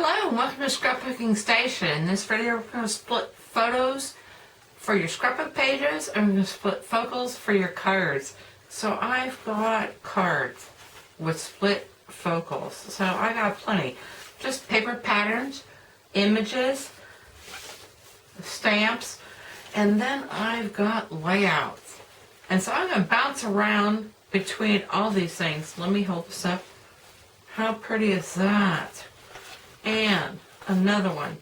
Hello and welcome to Scrapbooking Station. In this video we're going to split photos for your scrapbook pages and we're going to split focals for your cards. So I've got cards with split focals. So I got plenty. Just paper patterns, images, stamps, and then I've got layouts. And so I'm going to bounce around between all these things. Let me hold this up. How pretty is that? And another one.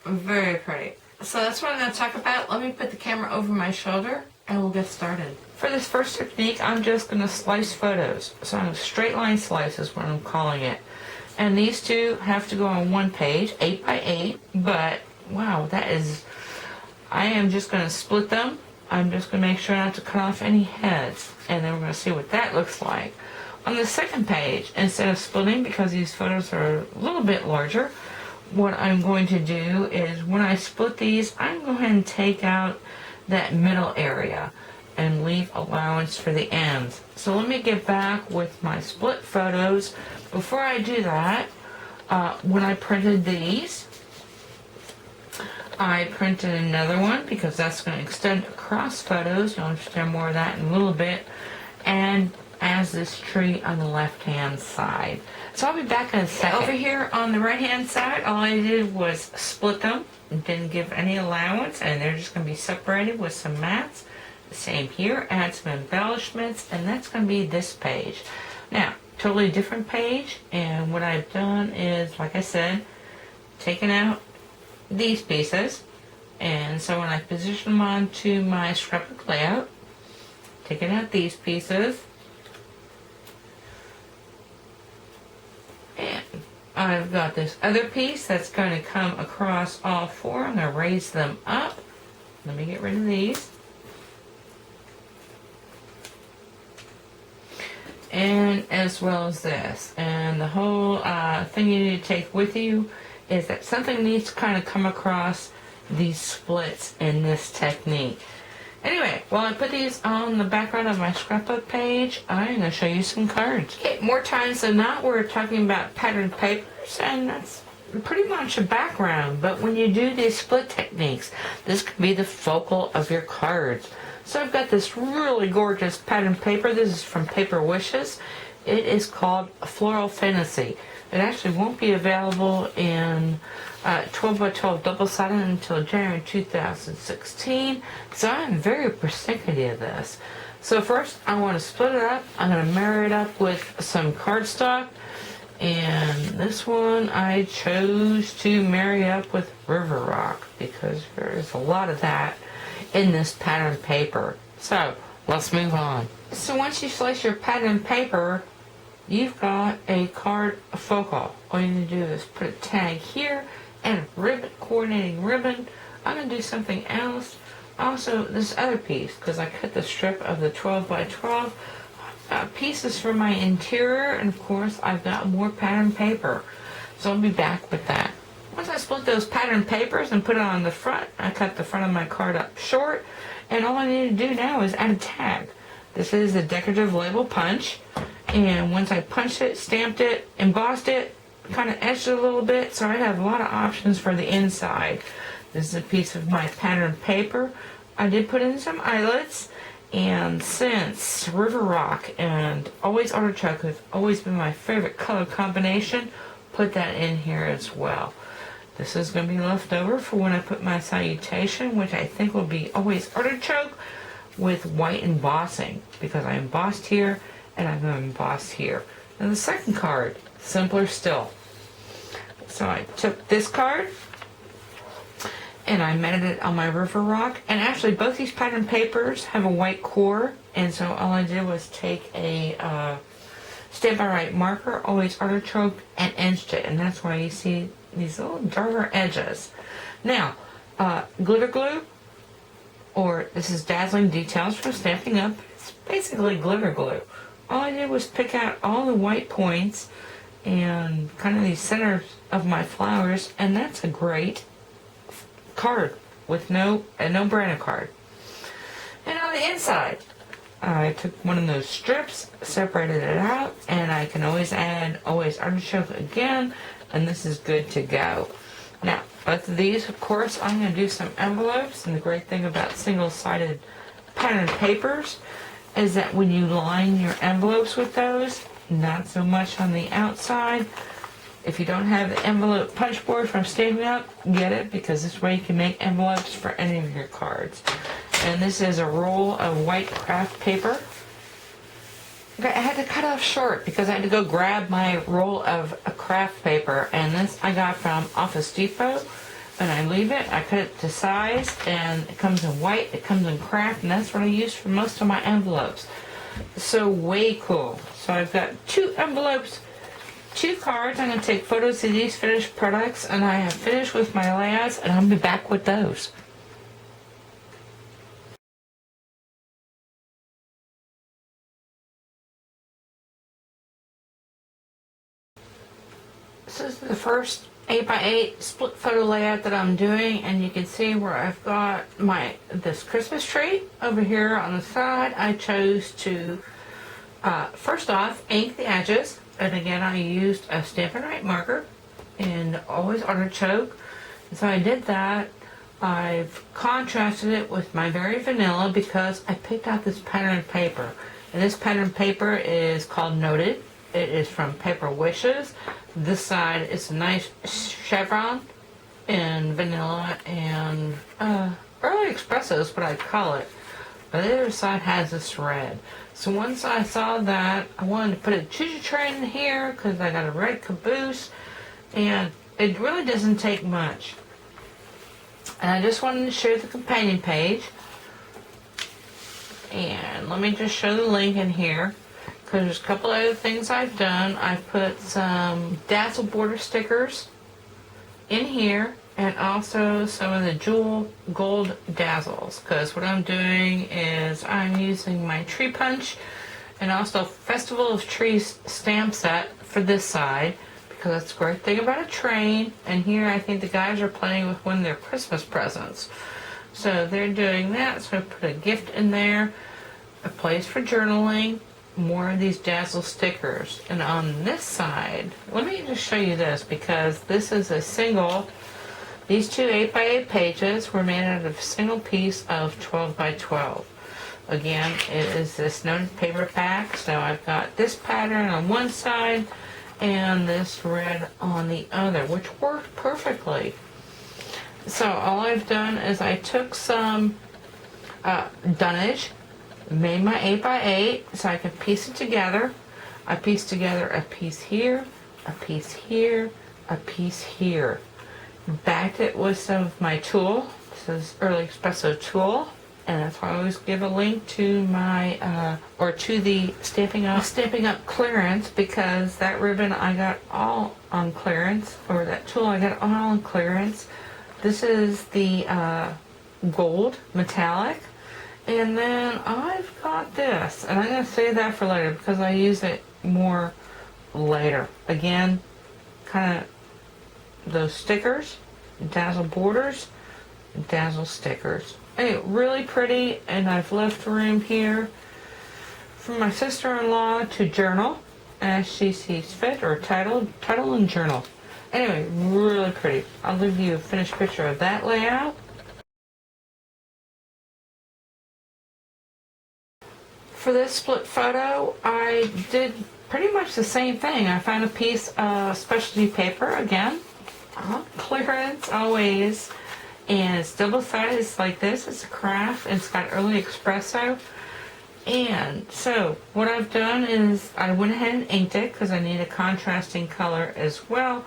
Very pretty. So that's what I'm going to talk about. Let me put the camera over my shoulder and we'll get started. For this first technique, I'm just going to slice photos. So I'm straight line slice is what I'm calling it. And these two have to go on one page, 8 by 8. But wow, I am just going to split them. I'm just going to make sure not to cut off any heads. And then we're going to see what that looks like. On the second page, instead of splitting, because these photos are a little bit larger, what I'm going to do is when I split these, I'm going to go ahead and take out that middle area and leave allowance for the ends. So let me get back with my split photos. Before I do that, when I printed these, I printed another one because that's going to extend across photos. You'll understand more of that in a little bit. And as this tree on the left hand side. So I'll be back in a second. Over here on the right hand side, all I did was split them, didn't give any allowance, and they're just going to be separated with some mats. The same here, add some embellishments, and that's going to be this page. Now, totally different page, and what I've done is, like I said, taken out these pieces, and so when I position them onto my scrapbook layout, taking out these pieces, I've got this other piece that's going to come across all four. I'm going to raise them up. Let me get rid of these. And as well as this. And the whole thing you need to take with you is that something needs to kind of come across these splits in this technique. Anyway, while I put these on the background of my scrapbook page, I'm going to show you some cards. Okay, more times than not, we're talking about patterned papers, and that's pretty much a background. But when you do these split techniques, this could be the focal of your cards. So I've got this really gorgeous patterned paper. This is from Paper Wishes. It is called Floral Fantasy. It actually won't be available in 12 by 12 double-sided until January 2016. So I'm very persnickety of this. So first I want to split it up. I'm going to marry it up with some cardstock. And this one I chose to marry up with River Rock because there is a lot of that in this patterned paper. So let's move on. So once you slice your patterned paper, you've got a card focal. All you need to do is put a tag here and a ribbon, coordinating ribbon. I'm going to do something else. Also, this other piece, because I cut the strip of the 12 by 12 pieces for my interior, and of course I've got more patterned paper. So I'll be back with that. Once I split those patterned papers and put it on the front, I cut the front of my card up short, and all I need to do now is add a tag. This is a decorative label punch, and once I punched it, stamped it, embossed it, kind of etched it a little bit, so I have a lot of options for the inside. This is a piece of my patterned paper. I did put in some eyelets, and since River Rock and Always Artichoke have always been my favorite color combination, put that in here as well. This is going to be left over for when I put my salutation, which I think will be Always Artichoke with white embossing, because I embossed here and I'm going to emboss here. And the second card, simpler still. So I took this card and I matted it on my River Rock, and actually both these pattern papers have a white core, and so all I did was take a Stamp by Write marker, Always Artichoke, and edged it, and that's why you see these little darker edges. Now, glitter glue, or this is Dazzling Details for Stamping Up. It's basically glitter glue. All I did was pick out all the white points and kind of these centers of my flowers, and that's a great card with a no-brainer card. And on the inside, I took one of those strips, separated it out, and I can always add Always Artichoke again. and this is good to go. Now, both of these, of course, I'm going to do some envelopes, and the great thing about single-sided patterned papers is that when you line your envelopes with those, not so much on the outside. If you don't have the envelope punch board from Stampin' Up, get it, because this way you can make envelopes for any of your cards. And this is a roll of white craft paper. Okay, I had to cut off short because I had to go grab my roll of craft paper, and this I got from Office Depot. And I leave it, I cut it to size, and it comes in white, it comes in craft, and that's what I use for most of my envelopes. So way cool. So I've got 2 envelopes, 2 cards. I'm going to take photos of these finished products, and I have finished with my layouts, and I'll be back with those. This is the first 8x8 split photo layout that I'm doing, and you can see where I've got this Christmas tree over here on the side. I chose to first off ink the edges, and again I used a Stampin' Right marker and always artichoke. And so I did that. I've contrasted it with my very vanilla because I picked out this patterned paper, and this patterned paper is called Noted. It is from Paper Wishes. This side is a nice chevron in vanilla and early espresso is what I call it. But the other side has this red. So once I saw that, I wanted to put a choo-choo train in here because I got a red caboose, and it really doesn't take much. And I just wanted to share the companion page. And let me just show the link in here, because there's a couple other things I've done. I've put some dazzle border stickers in here, and also some of the jewel gold dazzles, because what I'm doing is I'm using my tree punch and also Festival of Trees stamp set for this side, because that's the great thing about a train. And here I think the guys are playing with one of their Christmas presents, so they're doing that. So I put a gift in there, a place for journaling, more of these dazzle stickers. And on this side, let me just show you this, because this is a single, these 2 8x8 pages were made out of a single piece of 12x12. Again, it is this Noted paper pack, so I've got this pattern on one side and this red on the other, which worked perfectly. So all I've done is I took some dunnage, made my 8x8 so I could piece it together. I pieced together a piece here, a piece here, a piece here. Backed it with some of my tulle. This is Early Espresso tulle, and that's why I always give a link to my or to the Stampin' Up clearance, because that ribbon I got all on clearance, or that tulle I got all on clearance. This is the gold metallic. And then I've got this, and I'm going to save that for later because I use it more later. Again, kind of those stickers, dazzle borders, dazzle stickers. Anyway, really pretty, and I've left room here for my sister-in-law to journal as she sees fit, or title and journal. Anyway, really pretty. I'll leave you a finished picture of that layout. For this split photo, I did pretty much the same thing. I found a piece of specialty paper, again, clearance always, and it's double-sided. It's like this. It's a craft, and it's got Early Espresso. And so what I've done is I went ahead and inked it because I need a contrasting color as well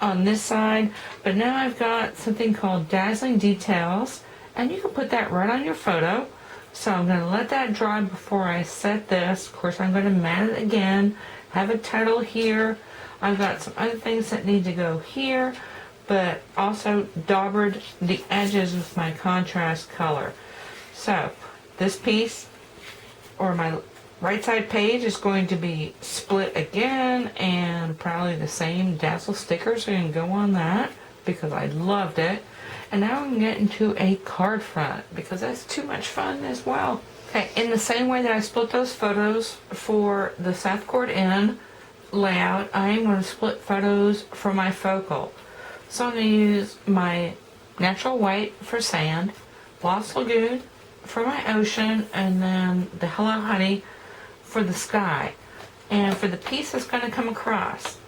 on this side. But now I've got something called Dazzling Details, and you can put that right on your photo. So I'm going to let that dry before I set this. Of course, I'm going to mat it again, have a title here. I've got some other things that need to go here, but also daubered the edges with my contrast color. So this piece, or my right side page, is going to be split again, and probably the same dazzle stickers are going to go on that because I loved it. And now I'm getting to a card front because that's too much fun as well. Okay, in the same way that I split those photos for the South Court Inn, layout, I am going to split photos for my focal. So I'm going to use my natural white for sand, Lost Lagoon for my ocean, and then the Hello Honey for the sky. And for the piece that's going to come across,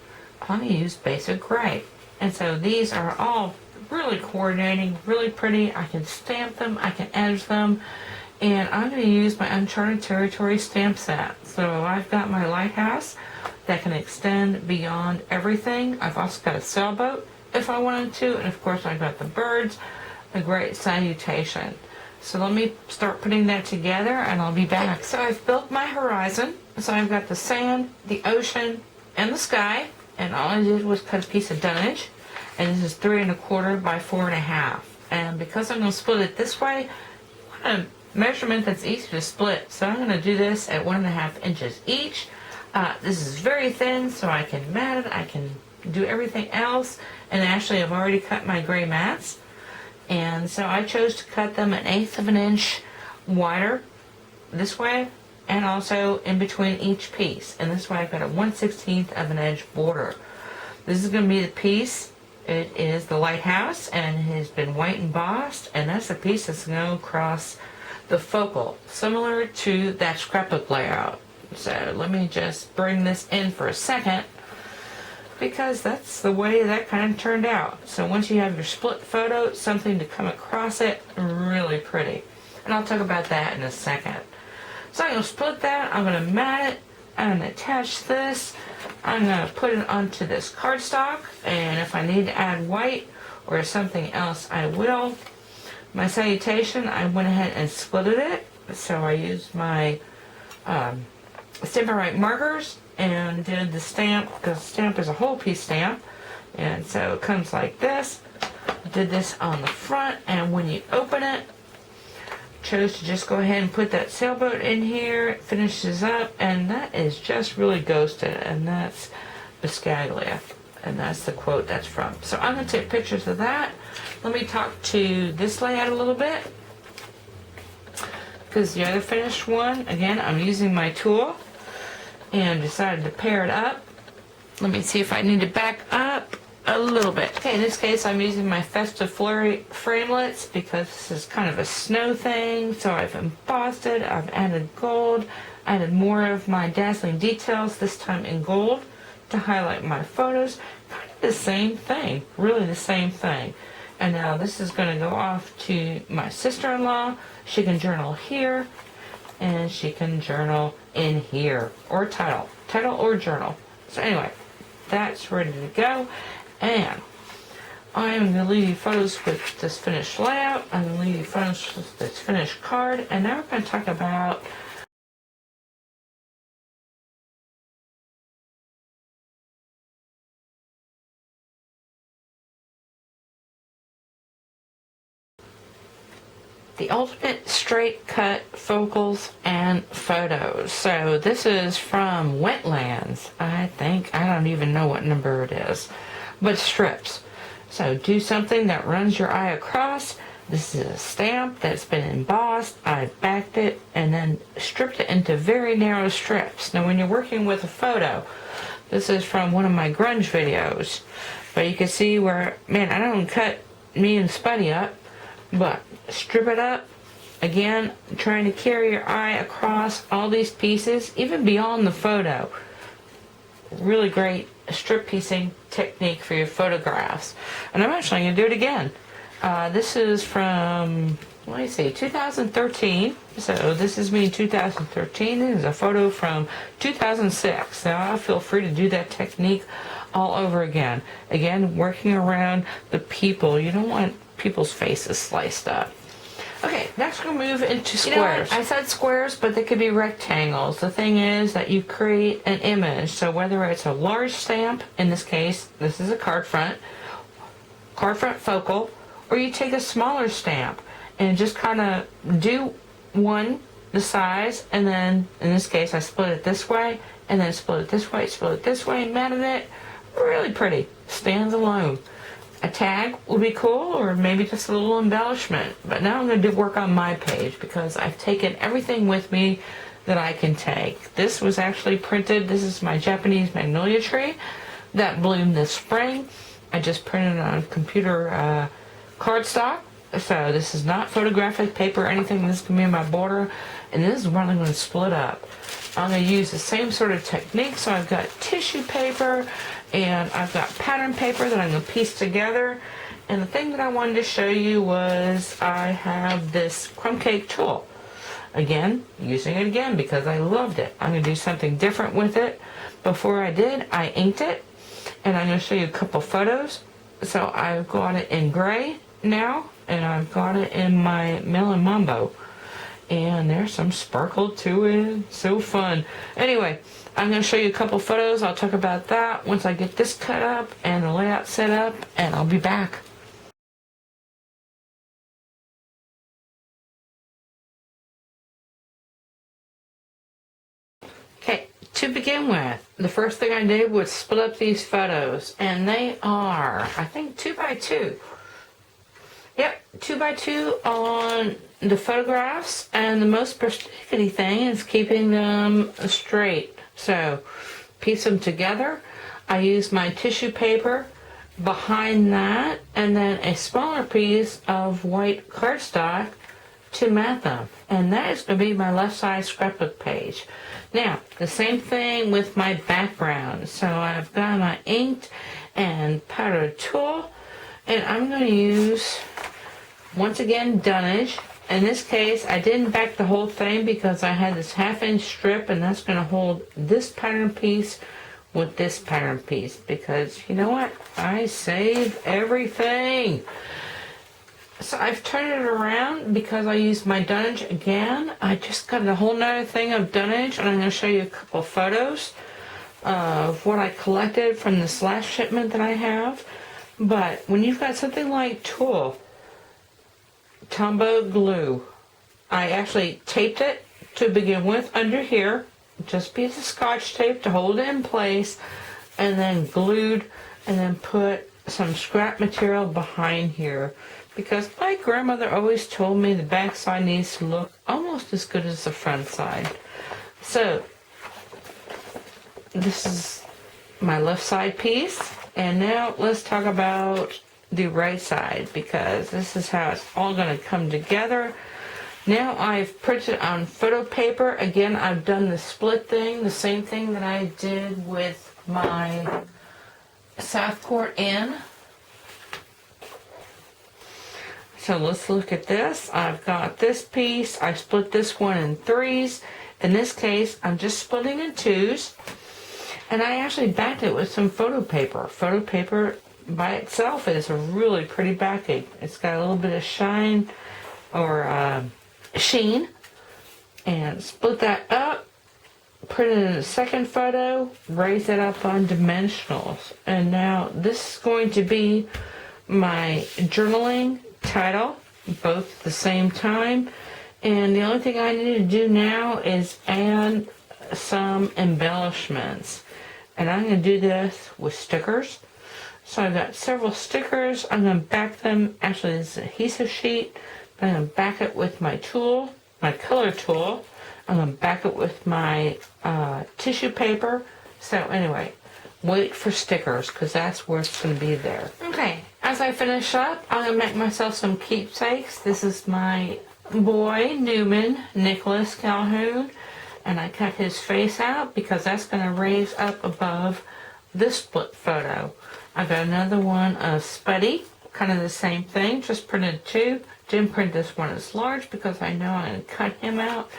I'm going to use basic gray. And so these are all really coordinating, really pretty. I can stamp them, I can edge them, and I'm going to use my Uncharted Territory stamp set. So I've got my lighthouse that can extend beyond everything. I've also got a sailboat if I wanted to, and of course I've got the birds, a great salutation. So let me start putting that together and I'll be back. So I've built my horizon. So I've got the sand, the ocean, and the sky, and all I did was cut a piece of dunnage, and this is 3 1/4 by 4 1/2. And because I'm going to split it this way, I want a measurement that's easy to split. So I'm going to do this at 1 1/2 inches each. This is very thin, so I can mat it, I can do everything else, and actually I've already cut my gray mats. And so I chose to cut them 1/8 of an inch wider this way, and also in between each piece. And this way I've got a 1/16 of an inch border. This is going to be the piece. It is the lighthouse, and it has been white embossed, and that's the piece that's going to go across the focal, similar to that scrapbook layout. So let me just bring this in for a second, because that's the way that kind of turned out. So once you have your split photo, something to come across it, really pretty. And I'll talk about that in a second. So I'm going to split that, I'm going to mat it, I'm going to attach this, I'm going to put it onto this cardstock, and if I need to add white or something else, I will. My salutation, I went ahead and splitted it, so I used my Stampin' Right markers and did the stamp, because the stamp is a whole piece stamp, and so it comes like this. Did this on the front, and when you open it, chose to just go ahead and put that sailboat in here. It finishes up, and that is just really ghosted, and that's Biscaglia, and that's the quote that's from. So I'm going to take pictures of that. Let me talk to this layout a little bit, because the other finished one, again, I'm using my tool and decided to pair it up. Let me see if I need to back up a little bit. Okay, in this case I'm using my Festive Flurry framelits because this is kind of a snow thing, so I've embossed it, I've added gold, added more of my dazzling details, this time in gold, to highlight my photos. Kind of the same thing, really the same thing. And now this is going to go off to my sister-in-law. She can journal here, and she can journal in here, or title or journal. So anyway, that's ready to go. And I'm going to leave you photos with this finished layout. I'm going to leave you photos with this finished card. And now we're going to talk about the ultimate straight cut focals and photos. So this is from Wetlands. I don't even know what number it is, but strips. So do something that runs your eye across. This is a stamp that's been embossed. I backed it and then stripped it into very narrow strips. Now when you're working with a photo, this is from one of my grunge videos, but you can see where, man, I don't cut me and Spuddy up, but strip it up. Again, trying to carry your eye across all these pieces, even beyond the photo. Really great strip piecing technique for your photographs. And I'm actually going to do it again. This is from, let me see, 2013. So this is me in 2013. This is a photo from 2006. Now feel free to do that technique all over again. Again, working around the people. You don't want people's faces sliced up. Okay, next we're going to move into squares. I said squares, but they could be rectangles. The thing is that you create an image. So whether it's a large stamp, in this case, this is a card front focal, or you take a smaller stamp and just kind of do one the size, and then in this case I split it this way, and then split it this way, matted it. Really pretty. Stands alone. A tag would be cool, or maybe just a little embellishment. But now I'm going to do work on my page because I've taken everything with me that I can take. This was actually printed. This is my Japanese magnolia tree that bloomed this spring. I just printed it on computer cardstock. So this is not photographic paper or anything. This is going to be my border. And this is what I'm going to split up. I'm going to use the same sort of technique. So I've got tissue paper and I've got pattern paper that I'm going to piece together. And the thing that I wanted to show you was I have this crumb cake tool. Again, using it again because I loved it. I'm going to do something different with it. Before I did, I inked it. And I'm going to show you a couple photos. So I've got it in gray now. And I've got it in my Melon Mambo. And there's some sparkle to it. So fun. Anyway, I'm going to show you a couple photos. I'll talk about that once I get this cut up and the layout set up. And I'll be back. Okay, to begin with, the first thing I did was split up these photos. And they are, I think, 2 by 2. Yep, 2 by 2 on the photographs, and the most persnickety thing is keeping them straight. So, piece them together. I use my tissue paper behind that, and then a smaller piece of white cardstock to mat them. And that is going to be my left side scrapbook page. Now, the same thing with my background. So I've got my inked and powdered tool. And I'm going to use, once again, dunnage. In this case, I didn't back the whole thing because I had this 1/2 inch strip, and that's going to hold this pattern piece with this pattern piece. Because, you know what? I save everything. So I've turned it around because I used my dunnage again. I just got a whole nother thing of dunnage, and I'm going to show you a couple photos of what I collected from this last shipment that I have. But when you've got something like tulle, Tombow glue, I actually taped it to begin with under here, just a piece of scotch tape to hold it in place, and then glued, and then put some scrap material behind here. Because my grandmother always told me the back side needs to look almost as good as the front side. So, this is my left side piece. And now let's talk about the right side, because this is how it's all going to come together. Now I've printed on photo paper. Again, I've done the split thing, the same thing that I did with my Southport Inn. So let's look at this. I've got this piece. I split this one in 3s. In this case, I'm just splitting in 2s. And I actually backed it with some photo paper. Photo paper by itself is a really pretty backing. It's got a little bit of shine or sheen. And split that up. Put it in a second photo. Raise it up on dimensionals. And now this is going to be my journaling title, both at the same time. And the only thing I need to do now is add some embellishments. And I'm going to do this with stickers. So I've got several stickers. I'm going to back them. Actually, this is an adhesive sheet. I'm going to back it with my tool, my color tool. I'm going to back it with my tissue paper. So anyway, wait for stickers because that's where it's going to be there. Okay, as I finish up, I'm going to make myself some keepsakes. This is my boy, Newman, Nicholas Calhoun. And I cut his face out because that's going to raise up above this split photo. I've got another one of Spuddy, kind of the same thing, just printed 2. Didn't print this one as large because I know I'm going to cut him out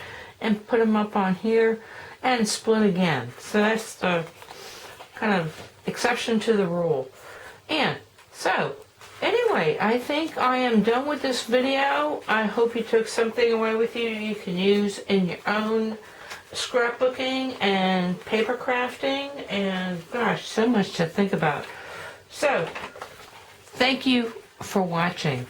and put him up on here and split again. So that's the kind of exception to the rule. And so, anyway, I think I am done with this video. I hope you took something away with you can use in your own scrapbooking and paper crafting, and gosh, so much to think about. So, thank you for watching.